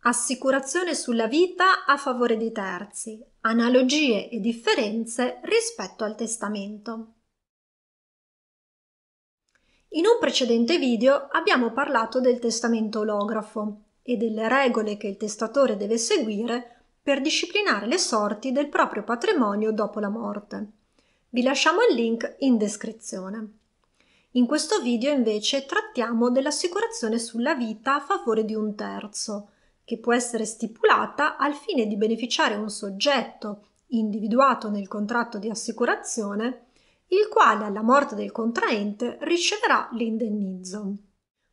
Assicurazione sulla vita a favore di terzi, analogie e differenze rispetto al testamento. In un precedente video abbiamo parlato del testamento olografo e delle regole che il testatore deve seguire per disciplinare le sorti del proprio patrimonio dopo la morte. Vi lasciamo il link in descrizione. In questo video invece trattiamo dell'assicurazione sulla vita a favore di un terzo, che può essere stipulata al fine di beneficiare un soggetto individuato nel contratto di assicurazione, il quale alla morte del contraente riceverà l'indennizzo.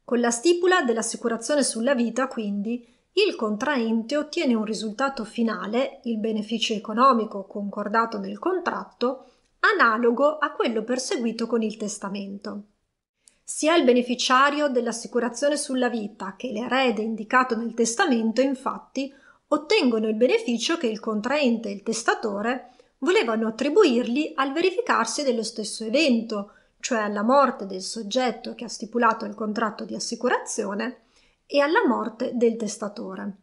Con la stipula dell'assicurazione sulla vita, quindi, il contraente ottiene un risultato finale, il beneficio economico concordato nel contratto, analogo a quello perseguito con il testamento. Sia il beneficiario dell'assicurazione sulla vita che l'erede indicato nel testamento, infatti, ottengono il beneficio che il contraente e il testatore volevano attribuirgli al verificarsi dello stesso evento, cioè alla morte del soggetto che ha stipulato il contratto di assicurazione e alla morte del testatore.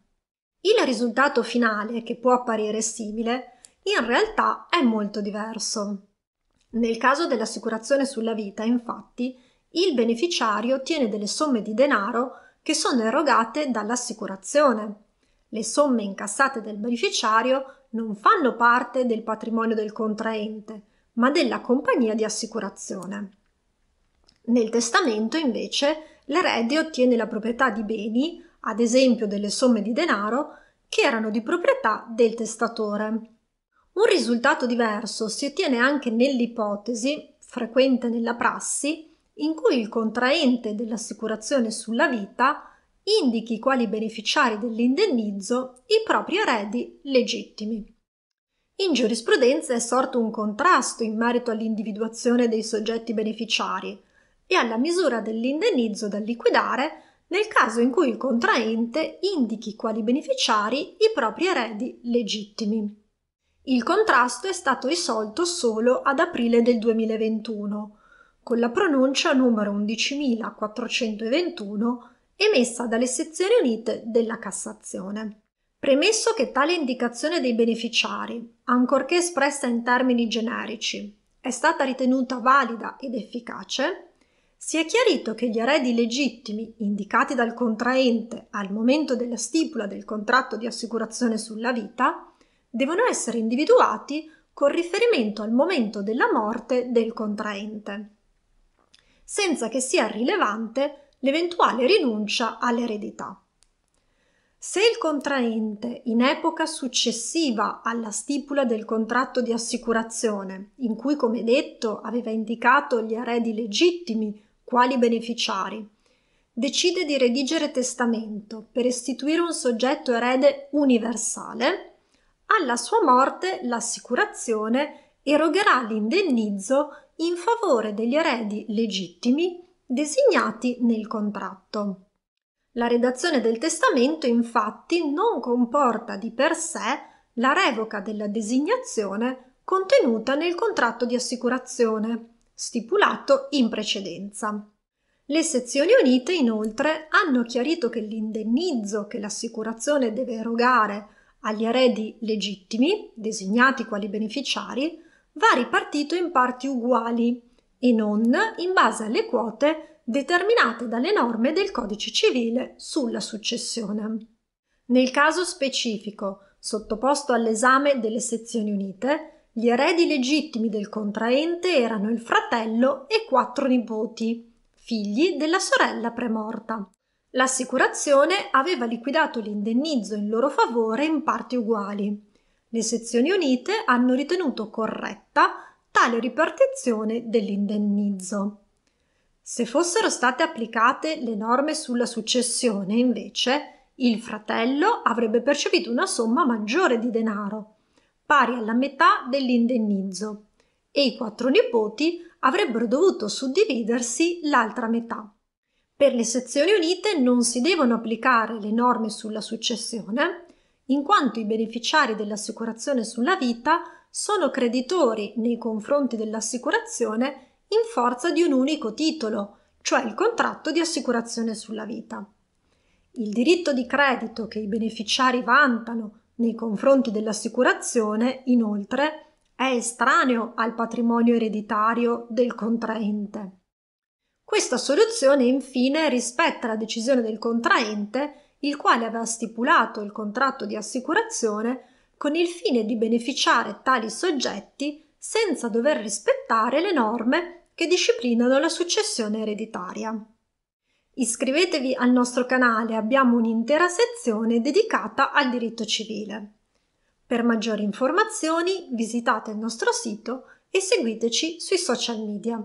Il risultato finale, che può apparire simile, in realtà è molto diverso. Nel caso dell'assicurazione sulla vita, infatti, il beneficiario ottiene delle somme di denaro che sono erogate dall'assicurazione. Le somme incassate dal beneficiario non fanno parte del patrimonio del contraente, ma della compagnia di assicurazione. Nel testamento, invece, l'erede ottiene la proprietà di beni, ad esempio delle somme di denaro, che erano di proprietà del testatore. Un risultato diverso si ottiene anche nell'ipotesi, frequente nella prassi, in cui il contraente dell'assicurazione sulla vita indichi quali beneficiari dell'indennizzo i propri eredi legittimi. In giurisprudenza è sorto un contrasto in merito all'individuazione dei soggetti beneficiari e alla misura dell'indennizzo da liquidare nel caso in cui il contraente indichi quali beneficiari i propri eredi legittimi. Il contrasto è stato risolto solo ad aprile del 2021, con la pronuncia numero 11.421 emessa dalle sezioni unite della Cassazione. Premesso che tale indicazione dei beneficiari, ancorché espressa in termini generici, è stata ritenuta valida ed efficace, si è chiarito che gli eredi legittimi indicati dal contraente al momento della stipula del contratto di assicurazione sulla vita devono essere individuati con riferimento al momento della morte del contraente, senza che sia rilevante l'eventuale rinuncia all'eredità. Se il contraente, in epoca successiva alla stipula del contratto di assicurazione, in cui, come detto, aveva indicato gli eredi legittimi quali beneficiari, decide di redigere testamento per istituire un soggetto erede universale, alla sua morte l'assicurazione erogherà l'indennizzo in favore degli eredi legittimi designati nel contratto. La redazione del testamento, infatti, non comporta di per sé la revoca della designazione contenuta nel contratto di assicurazione, stipulato in precedenza. Le sezioni unite, inoltre, hanno chiarito che l'indennizzo che l'assicurazione deve erogare agli eredi legittimi, designati quali beneficiari, va ripartito in parti uguali e non in base alle quote determinate dalle norme del Codice Civile sulla successione. Nel caso specifico, sottoposto all'esame delle sezioni unite, gli eredi legittimi del contraente erano il fratello e 4 nipoti, figli della sorella premorta. L'assicurazione aveva liquidato l'indennizzo in loro favore in parti uguali. Le sezioni unite hanno ritenuto corretta tale ripartizione dell'indennizzo. Se fossero state applicate le norme sulla successione, invece, il fratello avrebbe percepito una somma maggiore di denaro, pari alla metà dell'indennizzo, e i 4 nipoti avrebbero dovuto suddividersi l'altra metà. Per le sezioni unite non si devono applicare le norme sulla successione, in quanto i beneficiari dell'assicurazione sulla vita sono creditori nei confronti dell'assicurazione in forza di un unico titolo, cioè il contratto di assicurazione sulla vita. Il diritto di credito che i beneficiari vantano nei confronti dell'assicurazione, inoltre, è estraneo al patrimonio ereditario del contraente. Questa soluzione, infine, rispetta la decisione del contraente, il quale aveva stipulato il contratto di assicurazione con il fine di beneficiare tali soggetti senza dover rispettare le norme che disciplinano la successione ereditaria. Iscrivetevi al nostro canale, abbiamo un'intera sezione dedicata al diritto civile. Per maggiori informazioni visitate il nostro sito e seguiteci sui social media.